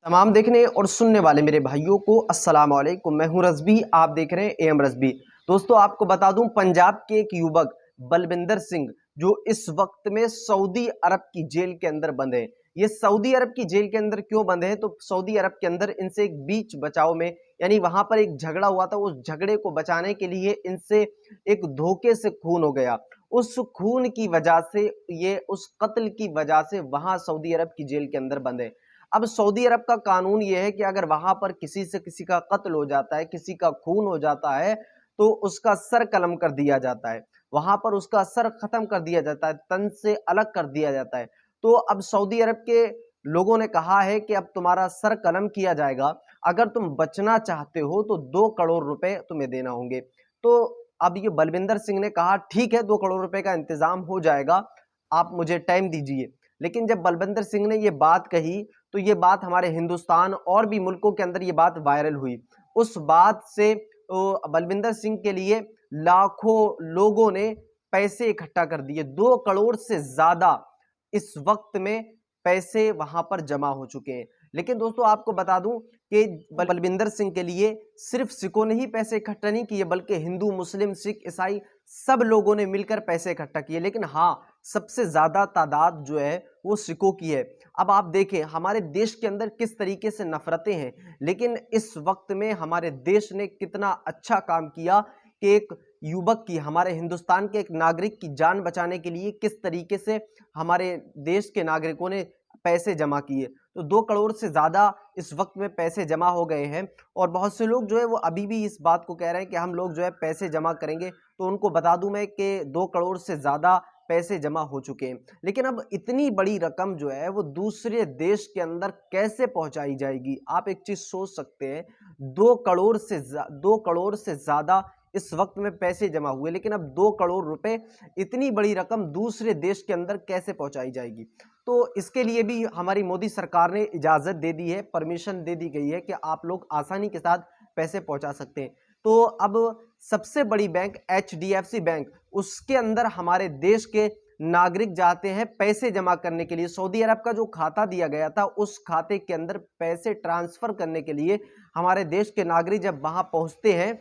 तमाम देखने और सुनने वाले मेरे भाइयों को अस्सलाम वालेकुम। मैं हूं रज़बी, आप देख रहे हैं एएम रज़बी। दोस्तों आपको बता दूं, पंजाब के एक युवक बलविंदर सिंह जो इस वक्त में सऊदी अरब की जेल के अंदर बंद है। ये सऊदी अरब की जेल के अंदर क्यों बंद है? तो सऊदी अरब के अंदर इनसे एक बीच बचाव में, यानी वहां पर एक झगड़ा हुआ था, उस झगड़े को बचाने के लिए इनसे एक धोखे से खून हो गया। उस खून की वजह से, ये उस कत्ल की वजह से वहां सऊदी अरब की जेल के अंदर बंद है। अब सऊदी अरब का कानून ये है कि अगर वहां पर किसी से किसी का कत्ल हो जाता है, किसी का खून हो जाता है, तो उसका सर कलम कर दिया जाता है। वहां पर उसका सर खत्म कर दिया जाता है, तन से अलग कर दिया जाता है। तो अब सऊदी अरब के लोगों ने कहा है कि अब तुम्हारा सर कलम किया जाएगा। अगर तुम बचना चाहते हो तो 2 करोड़ रुपए तुम्हें देना होंगे। तो अब ये बलविंदर सिंह ने कहा ठीक है, 2 करोड़ रुपए का इंतजाम हो जाएगा, आप मुझे टाइम दीजिए। लेकिन जब बलविंदर सिंह ने ये बात कही, तो ये बात हमारे हिंदुस्तान और भी मुल्कों के अंदर ये बात वायरल हुई। उस बात से बलविंदर सिंह के लिए लाखों लोगों ने पैसे इकट्ठा कर दिए। 2 करोड़ से ज्यादा इस वक्त में पैसे वहां पर जमा हो चुके हैं। लेकिन दोस्तों आपको बता दूं कि बलविंदर सिंह के लिए सिर्फ सिखों ने ही पैसे इकट्ठा नहीं किए, बल्कि हिंदू, मुस्लिम, सिख, ईसाई सब लोगों ने मिलकर पैसे इकट्ठा किए। लेकिन हाँ, सबसे ज्यादा तादाद जो है वो सिखों की है। अब आप देखें हमारे देश के अंदर किस तरीके से नफरतें हैं, लेकिन इस वक्त में हमारे देश ने कितना अच्छा काम किया कि एक युवक की, हमारे हिंदुस्तान के एक नागरिक की जान बचाने के लिए किस तरीके से हमारे देश के नागरिकों ने पैसे जमा किए। तो 2 करोड़ से ज्यादा इस वक्त में पैसे जमा हो गए हैं। और बहुत से लोग जो है वो अभी भी इस बात को कह रहे हैं कि हम लोग जो है पैसे जमा करेंगे। तो उनको बता दूं मैं कि 2 करोड़ से ज्यादा पैसे जमा हो चुके हैं। लेकिन अब इतनी बड़ी रकम जो है वो दूसरे देश के अंदर कैसे पहुंचाई जाएगी? आप एक चीज सोच सकते हैं, 2 करोड़ से ज्यादा इस वक्त में पैसे जमा हुए, लेकिन अब 2 करोड़ रुपए, इतनी बड़ी रकम दूसरे देश के अंदर कैसे पहुंचाई जाएगी? तो इसके लिए भी हमारी मोदी सरकार ने इजाजत दे दी है, परमिशन दे दी गई है कि आप लोग आसानी के साथ पैसे पहुंचा सकते हैं। तो अब सबसे बड़ी बैंक एचडीएफसी बैंक, उसके अंदर हमारे देश के नागरिक जाते हैं पैसे जमा करने के लिए। सऊदी अरब का जो खाता दिया गया था, उस खाते के अंदर पैसे ट्रांसफर करने के लिए हमारे देश के नागरिक जब वहां पहुंचते हैं,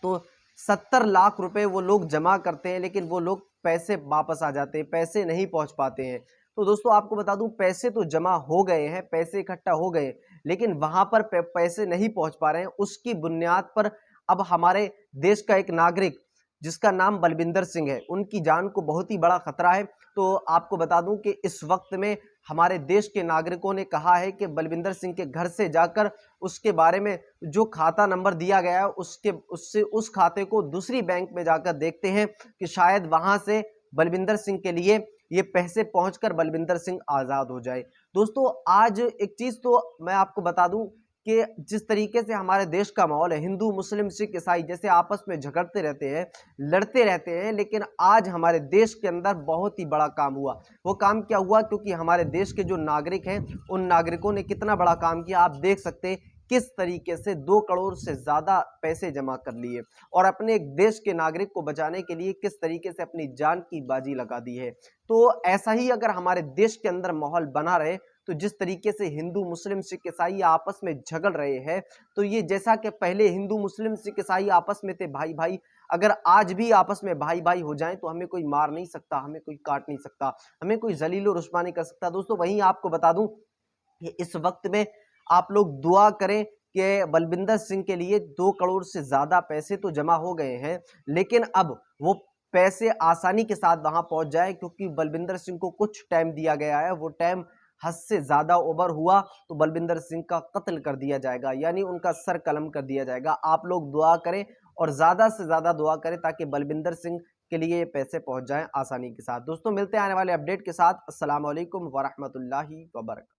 तो 70 लाख रुपए वो लोग जमा करते हैं, लेकिन वो लोग पैसे वापस आ जाते हैं, पैसे नहीं पहुंच पाते हैं। तो दोस्तों आपको बता दूं, पैसे तो जमा हो गए हैं, पैसे इकट्ठा हो गए, लेकिन वहां पर पैसे नहीं पहुंच पा रहे हैं। उसकी बुनियाद पर अब हमारे देश का एक नागरिक जिसका नाम बलविंदर सिंह है, उनकी जान को बहुत ही बड़ा खतरा है। तो आपको बता दूं कि इस वक्त में हमारे देश के नागरिकों ने कहा है कि बलविंदर सिंह के घर से जाकर उसके बारे में जो खाता नंबर दिया गया है, उससे उस खाते को दूसरी बैंक में जाकर देखते हैं कि शायद वहां से बलविंदर सिंह के लिए ये पैसे पहुंचकर बलविंदर सिंह आजाद हो जाए। दोस्तों आज एक चीज तो मैं आपको बता दूं कि जिस तरीके से हमारे देश का माहौल है, हिंदू, मुस्लिम, सिख, ईसाई जैसे आपस में झगड़ते रहते हैं, लड़ते रहते हैं, लेकिन आज हमारे देश के अंदर बहुत ही बड़ा काम हुआ। वो काम क्या हुआ? क्योंकि हमारे देश के जो नागरिक हैं, उन नागरिकों ने कितना बड़ा काम किया आप देख सकते हैं। किस तरीके से 2 करोड़ से ज्यादा पैसे जमा कर लिए और अपने देश के नागरिक को बचाने के लिए किस तरीके से अपनी जान की बाजी लगा दी है। तो ऐसा ही अगर हमारे देश के अंदर माहौल बना रहे, तो जिस तरीके से हिंदू, मुस्लिम, सिख, ईसाई आपस में झगड़ रहे हैं, तो ये जैसा कि पहले हिंदू, मुस्लिम, सिख, ईसाई आपस में थे भाई भाई, अगर आज भी आपस में भाई भाई हो जाएं तो हमें कोई मार नहीं सकता, हमें कोई काट नहीं सकता, हमें कोई जलीलो रुस्वा नहीं कर सकता। दोस्तों वहीं आपको बता दूं कि इस वक्त में आप लोग दुआ करें कि बलविंदर सिंह के लिए 2 करोड़ से ज्यादा पैसे तो जमा हो गए हैं, लेकिन अब वो पैसे आसानी के साथ वहां पहुंच जाए, क्योंकि बलविंदर सिंह को कुछ टाइम दिया गया है। वो टाइम हद से ज्यादा ओवर हुआ तो बलविंदर सिंह का कत्ल कर दिया जाएगा, यानी उनका सर कलम कर दिया जाएगा। आप लोग दुआ करें और ज्यादा से ज्यादा दुआ करें ताकि बलविंदर सिंह के लिए ये पैसे पहुंच जाएं आसानी के साथ। दोस्तों मिलते हैं आने वाले अपडेट के साथ। अस्सलाम वालेकुम वरहमतुल्लाहि वबरकातुहू।